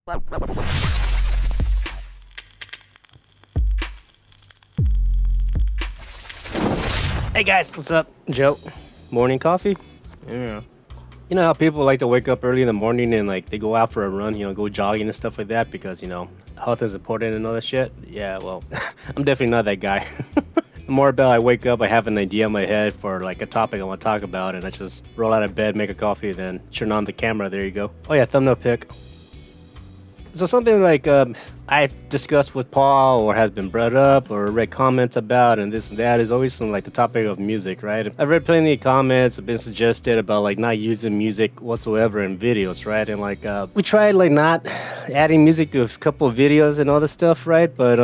Hey guys, what's up? Joe. Morning coffee? Yeah. You know how people like to wake up early in the morning and like they go out for a run, go jogging and stuff like that because, health is important and all that shit? Yeah, well, I'm definitely not that guy. The more about I wake up, I have an idea in my head for like a topic I want to talk about, and I just roll out of bed, make a coffee, then turn on the camera. There you go. Oh yeah, thumbnail pic. So something like I've discussed with Paul or has been brought up or read comments about and this and that is always like the topic of music, right? I've read plenty of comments have been suggested about like not using music whatsoever in videos, right? And like we tried like not adding music to a couple of videos and all this stuff, right? But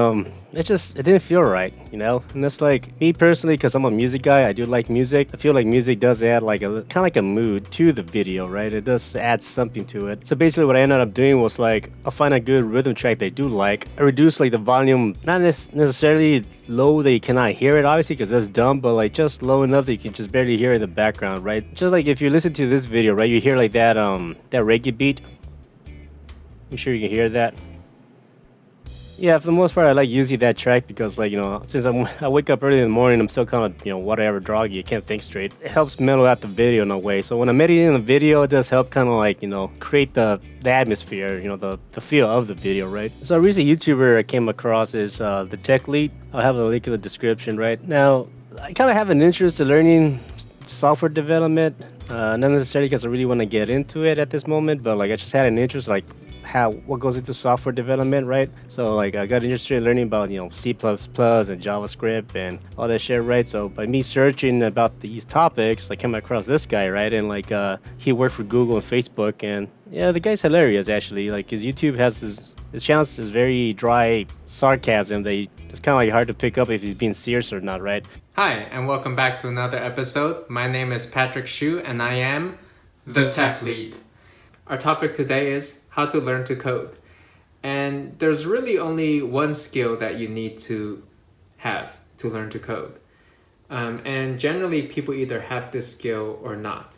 it didn't feel right, And that's like me personally, because I'm a music guy. I do like music. I feel like music does add like a kind of like a mood to the video, right? It does add something to it. So basically, what I ended up doing was like I'll find a good rhythm track that I do like. I reduce like the volume, not necessarily low that you cannot hear it, obviously, because that's dumb, but like just low enough that you can just barely hear it in the background, right? Just like if you listen to this video, right, you hear like that reggae beat. I'm sure you can hear that. Yeah, for the most part, I like using that track because, like, since I wake up early in the morning, I'm still kind of, whatever, groggy. I can't think straight. It helps mellow out the video in a way. So when I'm editing the video, it does help kind of like, create the atmosphere, the feel of the video, right? So a recent YouTuber I came across is the Tech Lead. I'll have a link in the description, right? Now, I kind of have an interest in learning software development. Not necessarily because I really want to get into it at this moment, but like I just had an interest, like what goes into software development, right? So like I got interested in learning about C++ and JavaScript and all that shit, right? So by me searching about these topics, I came across this guy, right? And like he worked for Google and Facebook, and yeah, the guy's hilarious actually. Like his YouTube has his channel is very dry sarcasm that it's kind of like hard to pick up if he's being serious or not, right? Hi, and welcome back to another episode. My name is Patrick Xu, and I am the Tech Lead. Our topic today is how to learn to code. And there's really only one skill that you need to have to learn to code. And generally, people either have this skill or not.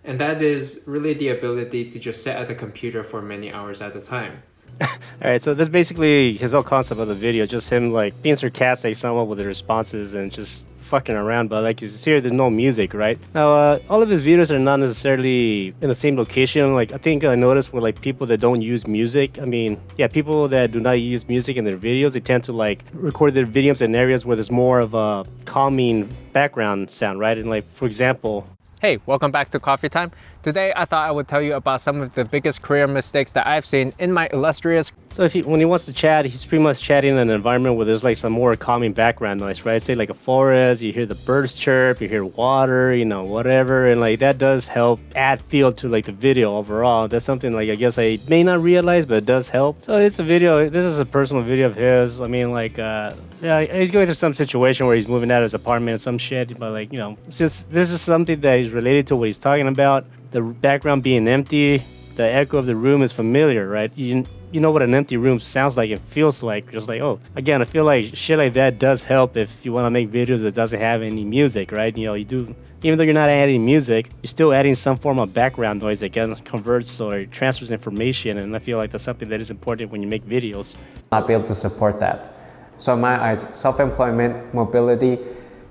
And that is really the ability to just sit at the computer for many hours at a time. All right, so that's basically his whole concept of the video, just him like being sarcastic somewhat with the responses and just fucking around. But like you see here, there's no music, right? Now all of his videos are not necessarily in the same location. Like I think I noticed with like people that don't use music, people that do not use music in their videos, they tend to like record their videos in areas where there's more of a calming background sound, right? And like for example, hey, welcome back to Coffee Time. Today I thought I would tell you about some of the biggest career mistakes that I've seen in my illustrious. So when he wants to chat, he's pretty much chatting in an environment where there's like some more calming background noise, right? Say like a forest, you hear the birds chirp, you hear water, whatever, and like that does help add feel to like the video overall. That's something like I guess I may not realize, but it does help. So it's a video. This is a personal video of his. I mean, like, yeah, he's going through some situation where he's moving out of his apartment or some shit, but like, since this is something that is related to what he's talking about, the background being empty, the echo of the room is familiar, right? You know what an empty room sounds like and feels like. Just like, oh, again, I feel like shit like that does help if you want to make videos that doesn't have any music, right? You do, even though you're not adding music, you're still adding some form of background noise that converts or transfers information, and I feel like that's something that is important when you make videos. Not be able to support that. So in my eyes, self-employment, mobility,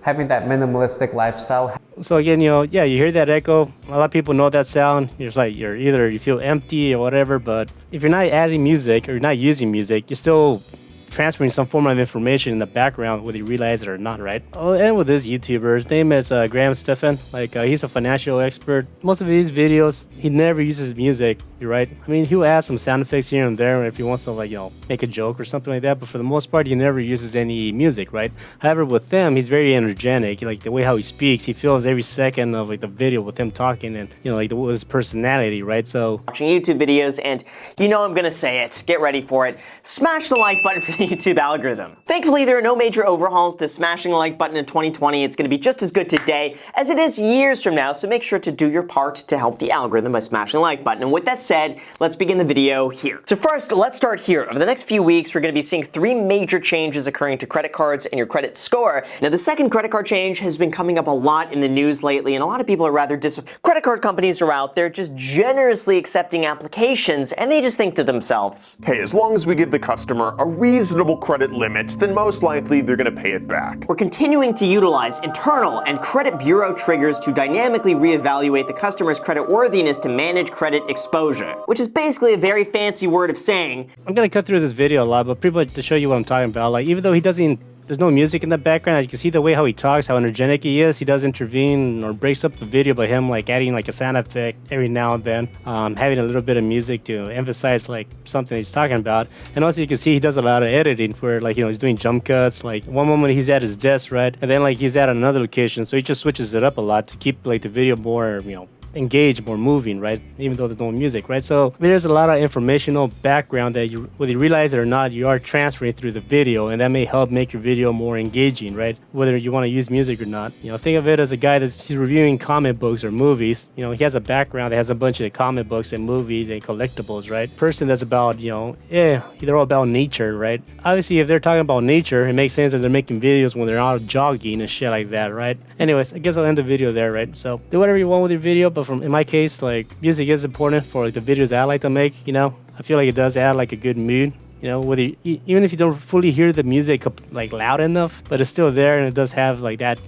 having that minimalistic lifestyle. So again, you hear that echo. A lot of people know that sound. It's like you feel empty or whatever, but if you're not adding music or you're not using music, you're still transferring some form of information in the background whether you realize it or not, right? I'll end with this YouTuber. His name is Graham Stephan. He's a financial expert. Most of his videos, he never uses music, you're right? I mean, he'll add some sound effects here and there if he wants to make a joke or something like that, but for the most part, he never uses any music, right? However, with them, he's very energetic. Like the way how he speaks, he fills every second of like the video with him talking and, his personality, right? So watching YouTube videos, and I'm gonna say it. Get ready for it. Smash the like button for the YouTube algorithm. Thankfully, there are no major overhauls to smashing the like button in 2020. It's going to be just as good today as it is years from now, so make sure to do your part to help the algorithm by smashing the like button. And with that said, let's begin the video here. So first, let's start here. Over the next few weeks, we're going to be seeing 3 major changes occurring to credit cards and your credit score. Now, the second credit card change has been coming up a lot in the news lately, and a lot of people are rather credit card companies are out there just generously accepting applications, and they just think to themselves, hey, as long as we give the customer a reasonable credit limit, then most likely they're going to pay it back. We're continuing to utilize internal and credit bureau triggers to dynamically reevaluate the customer's credit worthiness to manage credit exposure, which is basically a very fancy word of saying, I'm gonna cut through this video a lot, but pretty much to show you what I'm talking about. Like, even though he doesn't, there's no music in the background, you can see the way how he talks, how energetic he is. He does intervene or breaks up the video by him like adding like a sound effect every now and then, having a little bit of music to emphasize like something he's talking about. And also you can see he does a lot of editing where like, you know, he's doing jump cuts. Like one moment he's at his desk, right? And then like he's at another location. So he just switches it up a lot to keep like the video more, you know, engaged, more moving, right? Even though there's no music, right? So there's a lot of informational background that you, whether you realize it or not, you are transferring through the video, and that may help make your video more engaging, right? Whether you want to use music or not. You know, think of it as a guy he's reviewing comic books or movies. You know, he has a background that has a bunch of comic books and movies and collectibles, right? Person that's about, you know, they're all about nature, right? Obviously, if they're talking about nature, it makes sense that they're making videos when they're out jogging and shit like that, right? Anyways, I guess I'll end the video there, right? So do whatever you want with your video, but in my case, like, music is important for like the videos that I like to make. You know, I feel like it does add like a good mood. You know, whether even if you don't fully hear the music like loud enough, but it's still there and it does have like that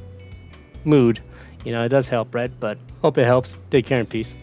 mood. You know, it does help, right? But hope it helps. Take care and peace.